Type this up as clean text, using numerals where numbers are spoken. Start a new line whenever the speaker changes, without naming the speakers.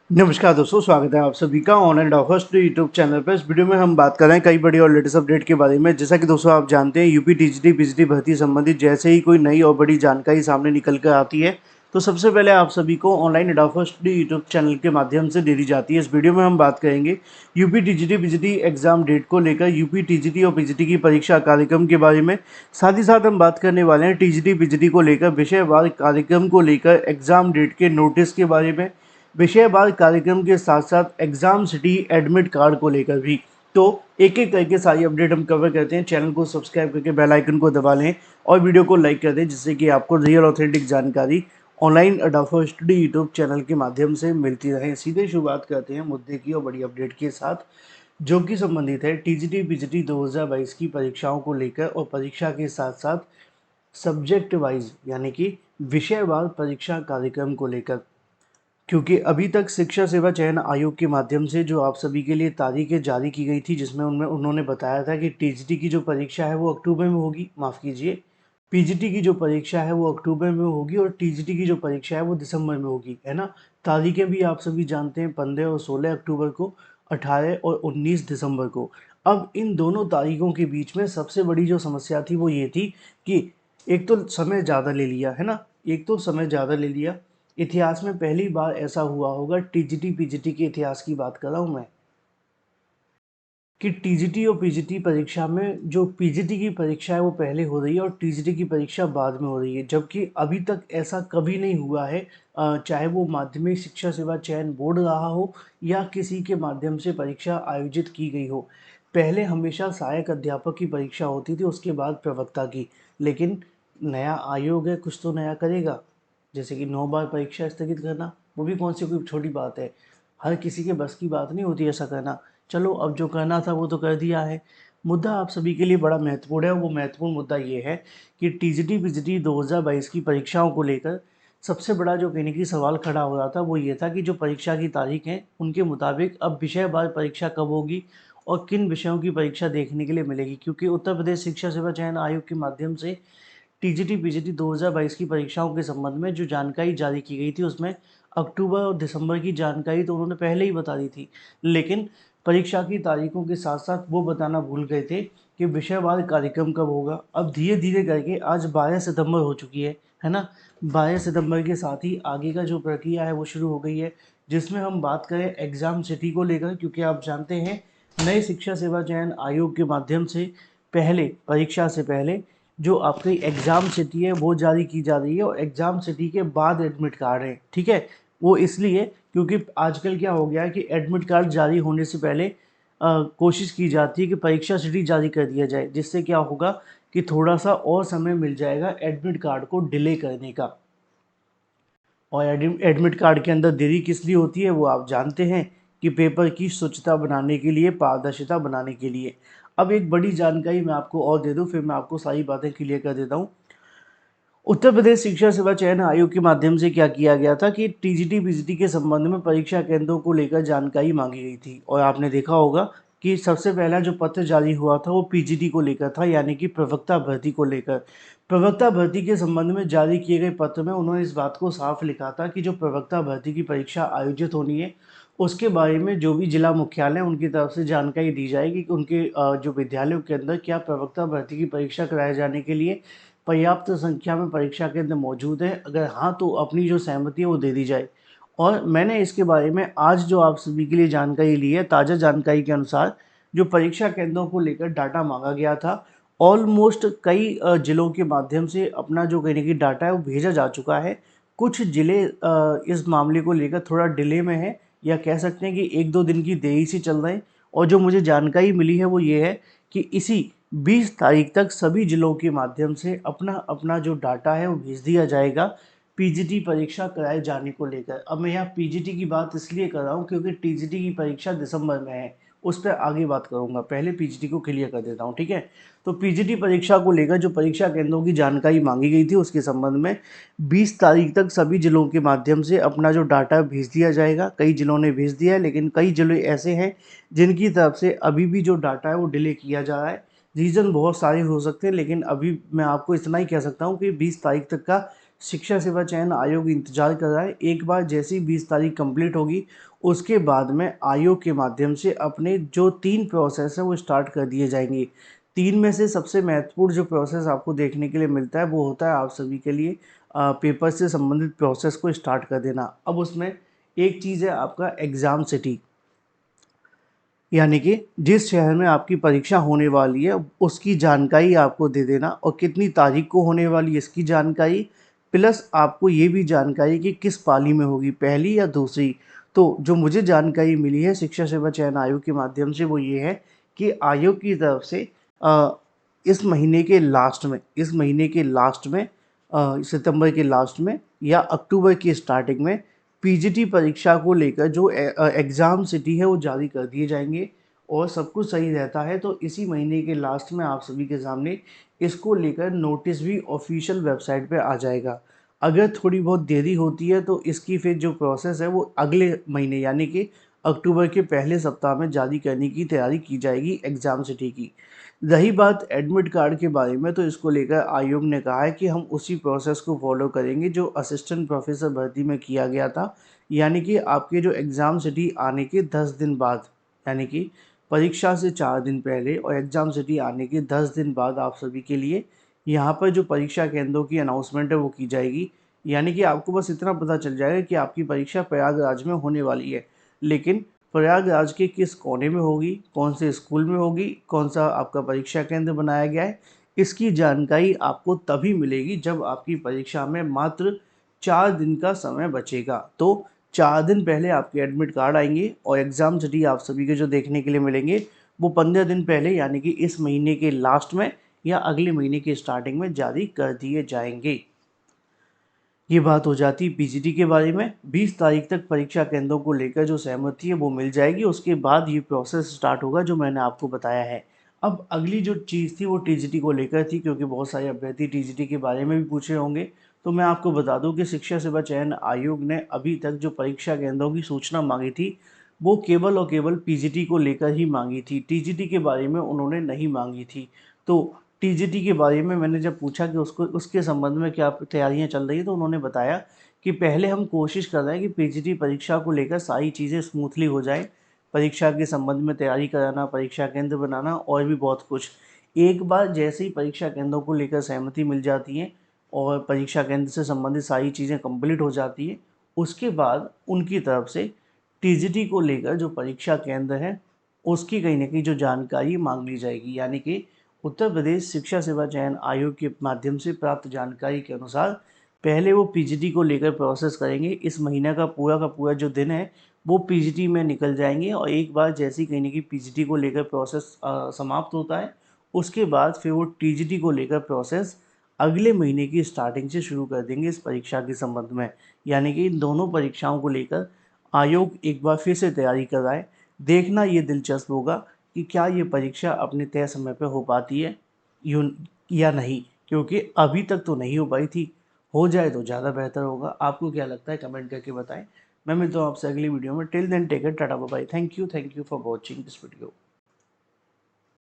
नमस्कार दोस्तों, स्वागत है आप सभी का on end of first YouTube channel पर। इस वीडियो में हम बात कर रहे हैं कई बड़ी और लेटेस्ट अपडेट के बारे में। जैसा कि दोस्तों आप जानते हैं, यूपी टीजीटी पीजीटी भर्ती संबंधित जैसे ही कोई नई और बड़ी जानकारी सामने निकल कर आती है तो सबसे पहले आप सभी को online end of first YouTube channel के माध्यम से दे दी जाती है। इस वीडियो में हम बात करेंगे UP TGT PGT exam date को लेकर, यूपी टीजीटी और पीजीटी की परीक्षा कार्यक्रम के बारे में। साथ ही साथ हम बात करने वाले हैं टीजीटी पीजीटी को लेकर विषयवार कार्यक्रम को लेकर, एग्जाम डेट के नोटिस के बारे में, विषयवार कार्यक्रम के साथ साथ एग्जाम सिटी एडमिट कार्ड को लेकर भी। तो एक एक करके सारी अपडेट हम कवर करते हैं। चैनल को सब्सक्राइब करके बेल आइकन को दबा लें और वीडियो को लाइक कर दें, जिससे कि आपको रियल ऑथेंटिक जानकारी ऑनलाइन अडाफा स्टडी यूट्यूब चैनल के माध्यम से मिलती रहे। सीधे शुरुआत करते हैं मुद्दे की और बड़ी अपडेट के साथ, जो कि संबंधित है टीजीटी पीजीटी 2022 की परीक्षाओं को लेकर और परीक्षा के साथ साथ सब्जेक्ट वाइज यानी कि विषयवार परीक्षा कार्यक्रम को लेकर। क्योंकि अभी तक शिक्षा सेवा चयन आयोग के माध्यम से जो आप सभी के लिए तारीखें जारी की गई थी, जिसमें उनमें उन्होंने बताया था कि टीजीटी की जो परीक्षा है वो अक्टूबर में होगी, माफ़ कीजिए, पीजीटी की जो परीक्षा है वो अक्टूबर में होगी और टीजीटी की जो परीक्षा है वो दिसंबर में होगी, है ना। तारीखें भी आप सभी जानते हैं, 15 और 16 अक्टूबर को, 18 और 19 दिसंबर को। अब इन दोनों तारीखों के बीच में सबसे बड़ी जो समस्या थी वो ये थी कि एक तो समय ज़्यादा ले लिया, है ना, एक तो समय ज़्यादा ले लिया। इतिहास में पहली बार ऐसा हुआ होगा, टीजीटी पीजीटी के इतिहास की बात कर रहा हूँ मैं, कि टीजीटी और पीजीटी परीक्षा में जो पीजीटी की परीक्षा है वो पहले हो रही है और टीजीटी की परीक्षा बाद में हो रही है, जबकि अभी तक ऐसा कभी नहीं हुआ है। चाहे वो माध्यमिक शिक्षा सेवा चयन बोर्ड रहा हो या किसी के माध्यम से परीक्षा आयोजित की गई हो। पहले हमेशा सहायक अध्यापक की परीक्षा होती थी, उसके बाद प्रवक्ता की। लेकिन नया आयोग है, कुछ तो नया करेगा। जैसे कि 9 बार परीक्षा स्थगित करना, वो भी कौन सी कोई छोटी बात है। हर किसी के बस की बात नहीं होती ऐसा करना। चलो, अब जो करना था वो तो कर दिया है। मुद्दा आप सभी के लिए बड़ा महत्वपूर्ण है, और वो महत्वपूर्ण मुद्दा ये है कि टीजीटी पीजीटी 2022 की परीक्षाओं को लेकर सबसे बड़ा जो कहने की सवाल खड़ा हो रहा था वो ये था कि जो परीक्षा की तारीख है उनके मुताबिक अब विषयवार परीक्षा कब होगी और किन विषयों की परीक्षा देखने के लिए मिलेगी। क्योंकि उत्तर प्रदेश शिक्षा सेवा चयन आयोग के माध्यम से टीजीटी पीजीटी 2022 की परीक्षाओं के संबंध में जो जानकारी जारी की गई थी उसमें अक्टूबर और दिसंबर की जानकारी तो उन्होंने पहले ही बता दी थी, लेकिन परीक्षा की तारीखों के साथ साथ वो बताना भूल गए थे कि विषयवार कार्यक्रम कब होगा। अब धीरे धीरे करके आज 12 सितंबर हो चुकी है ना। 12 सितंबर के साथ ही आगे का जो प्रक्रिया है वो शुरू हो गई है, जिसमें हम बात करें एग्ज़ाम सिटी को लेकर। क्योंकि आप जानते हैं, नए शिक्षा सेवा चयन आयोग के माध्यम से पहले, परीक्षा से पहले जो आपकी एग्ज़ाम सिटी है वो जारी की जा रही है और एग्ज़ाम सिटी के बाद एडमिट कार्ड है, ठीक है। वो इसलिए क्योंकि आजकल क्या हो गया है कि एडमिट कार्ड जारी होने से पहले कोशिश की जाती है कि परीक्षा सिटी जारी कर दिया जाए, जिससे क्या होगा कि थोड़ा सा और समय मिल जाएगा एडमिट कार्ड को डिले करने का। और एडमिट कार्ड के अंदर देरी किस लिए होती है वो आप जानते हैं, कि पेपर की स्वच्छता बनाने के लिए, पारदर्शिता बनाने के लिए। अब एक बड़ी जानकारी मैं आपको और दे दूं, फिर मैं आपको सारी बातें क्लियर कर देता हूं। उत्तर प्रदेश शिक्षा सेवा चयन आयोग के माध्यम से क्या किया गया था कि टीजीटी पीजीटी के संबंध में परीक्षा केंद्रों को लेकर जानकारी मांगी गई थी, और आपने देखा होगा कि सबसे पहला जो पत्र जारी हुआ था वो पीजीटी को लेकर था, यानी कि प्रवक्ता भर्ती को लेकर। प्रवक्ता भर्ती के संबंध में जारी किए गए पत्र में उन्होंने इस बात को साफ लिखा था कि जो प्रवक्ता भर्ती की परीक्षा आयोजित होनी है उसके बारे में जो भी जिला मुख्यालय उनकी तरफ से जानकारी दी जाएगी कि उनके जो विद्यालयों के अंदर क्या प्रवक्ता भर्ती की परीक्षा कराए जाने के लिए पर्याप्त संख्या में परीक्षा केंद्र मौजूद है। अगर हाँ तो अपनी जो सहमति है वो दे दी जाए। और मैंने इसके बारे में आज जो आप सभी के लिए जानकारी ली है, ताज़ा जानकारी के अनुसार जो परीक्षा केंद्रों को लेकर डाटा मांगा गया था, ऑलमोस्ट कई जिलों के माध्यम से अपना जो कहने की डाटा है वो भेजा जा चुका है। कुछ जिले इस मामले को लेकर थोड़ा डिले में है, या कह सकते हैं कि 1-2 दिन की देरी से चल रहे हैं। और जो मुझे जानकारी मिली है वो ये है कि इसी 20 तारीख तक सभी जिलों के माध्यम से अपना अपना जो डाटा है वो भेज दिया जाएगा पीजीटी परीक्षा कराए जाने को लेकर। अब मैं यहाँ पीजीटी की बात इसलिए कर रहा हूँ क्योंकि टीजीटी की परीक्षा दिसंबर में है, उस पर आगे बात करूँगा, पहले पीजीटी को क्लियर कर देता हूँ, ठीक है। तो पीजीटी परीक्षा को लेकर जो परीक्षा केंद्रों की जानकारी मांगी गई थी उसके संबंध में 20 तारीख तक सभी जिलों के माध्यम से अपना जो डाटा भेज दिया जाएगा। कई जिलों ने भेज दिया है, लेकिन कई जिले ऐसे हैं जिनकी तरफ से अभी भी जो डाटा है वो डिले किया जा रहा है। रीज़न बहुत सारे हो सकते हैं, लेकिन अभी मैं आपको इतना ही कह सकता हूँ कि 20 तारीख तक का शिक्षा सेवा चयन आयोग इंतजार कर रहा है। एक बार जैसी 20 तारीख कंप्लीट होगी, उसके बाद में आयोग के माध्यम से अपने जो 3 प्रोसेस हैं वो स्टार्ट कर दिए जाएंगे। 3 में से सबसे महत्वपूर्ण जो प्रोसेस आपको देखने के लिए मिलता है वो होता है आप सभी के लिए पेपर से संबंधित प्रोसेस को स्टार्ट कर देना। अब उसमें एक चीज़ है आपका एग्ज़ाम सिटी, यानी कि जिस शहर में आपकी परीक्षा होने वाली है उसकी जानकारी आपको दे देना और कितनी तारीख को होने वाली है इसकी जानकारी, प्लस आपको ये भी जानकारी कि किस पाली में होगी, पहली या दूसरी। तो जो मुझे जानकारी मिली है शिक्षा सेवा चयन आयोग के माध्यम से वो ये है कि आयोग की तरफ से अ, इस महीने के लास्ट में सितंबर के लास्ट में या अक्टूबर की स्टार्टिंग में पीजीटी परीक्षा को लेकर जो एग्ज़ाम सिटी है वो जारी कर दिए जाएंगे। और सब कुछ सही रहता है तो इसी महीने के लास्ट में आप सभी के सामने इसको लेकर नोटिस भी ऑफिशियल वेबसाइट पे आ जाएगा। अगर थोड़ी बहुत देरी होती है तो इसकी फिर जो प्रोसेस है वो अगले महीने यानी कि अक्टूबर के पहले सप्ताह में जारी करने की तैयारी की जाएगी एग्ज़ाम सिटी की। रही बात एडमिट कार्ड के बारे में तो इसको लेकर आयोग ने कहा है कि हम उसी प्रोसेस को फॉलो करेंगे जो असिस्टेंट प्रोफेसर भर्ती में किया गया था, यानी कि आपके जो एग्ज़ाम सिटी आने के 10 दिन बाद, यानी कि परीक्षा से 4 दिन पहले और एग्ज़ाम सिटी आने के 10 दिन बाद आप सभी के लिए यहाँ पर जो परीक्षा केंद्रों की अनाउंसमेंट है वो की जाएगी। यानी कि आपको बस इतना पता चल जाएगा कि आपकी परीक्षा प्रयागराज में होने वाली है, लेकिन प्रयागराज के किस कोने में होगी, कौन से स्कूल में होगी, कौन सा आपका परीक्षा केंद्र बनाया गया है, इसकी जानकारी आपको तभी मिलेगी जब आपकी परीक्षा में मात्र 4 दिन का समय बचेगा। तो 4 दिन पहले आपके एडमिट कार्ड आएंगे और एग्ज़ाम सिटी आप सभी के जो देखने के लिए मिलेंगे वो 15 दिन पहले यानी कि इस महीने के लास्ट में या अगले महीने की स्टार्टिंग में जारी कर दिए जाएंगे। ये बात हो जाती पीजीटी के बारे में। 20 तारीख तक परीक्षा केंद्रों को लेकर जो सहमति है वो मिल जाएगी, उसके बाद ये प्रोसेस स्टार्ट होगा जो मैंने आपको बताया है। अब अगली जो चीज़ थी वो टीजीटी को लेकर थी, क्योंकि बहुत सारे अभ्यर्थी टीजीटी के बारे में भी पूछ रहे होंगे। तो मैं आपको बता दूं कि शिक्षा सेवा चयन आयोग ने अभी तक जो परीक्षा केंद्रों की सूचना मांगी थी वो केवल और केवल पीजीटी को लेकर ही मांगी थी, टीजीटी के बारे में उन्होंने नहीं मांगी थी। तो टीजीटी के बारे में मैंने जब पूछा कि उसको उसके संबंध में क्या तैयारियां चल रही हैं तो उन्होंने बताया कि पहले हम कोशिश कर रहे हैं कि पीजीटी परीक्षा को लेकर सारी चीज़ें स्मूथली हो जाए, परीक्षा के संबंध में तैयारी कराना, परीक्षा केंद्र बनाना और भी बहुत कुछ। एक बार जैसे ही परीक्षा केंद्रों को लेकर सहमति मिल जाती है और परीक्षा केंद्र से संबंधित सारी चीज़ें कंप्लीट हो जाती है, उसके बाद उनकी तरफ से टीजीटी को लेकर जो परीक्षा केंद्र है उसकी कहीं ना कहीं जो जानकारी मांग ली जाएगी। यानी कि उत्तर प्रदेश शिक्षा सेवा चयन आयोग के माध्यम से प्राप्त जानकारी के अनुसार पहले वो पीजीटी को लेकर प्रोसेस करेंगे। इस महीने का पूरा जो दिन है वो पीजीटी में निकल जाएंगे और एक बार जैसी कहीं ना कहीं पीजीटी को लेकर प्रोसेस समाप्त होता है उसके बाद फिर वो टीजीटी को लेकर प्रोसेस अगले महीने की स्टार्टिंग से शुरू कर देंगे इस परीक्षा के संबंध में। यानी कि इन दोनों परीक्षाओं को लेकर आयोग एक बार फिर से तैयारी कर रहा है। देखना ये दिलचस्प होगा कि क्या ये परीक्षा अपने तय समय पर हो पाती है यूँ या नहीं, क्योंकि अभी तक तो नहीं हो पाई थी। हो जाए तो ज़्यादा बेहतर होगा। आपको क्या लगता है कमेंट करके बताएं। मैं मिलता हूँ आपसे अगली वीडियो में। Till then take care, tata bye bye. Thank you for watching this video.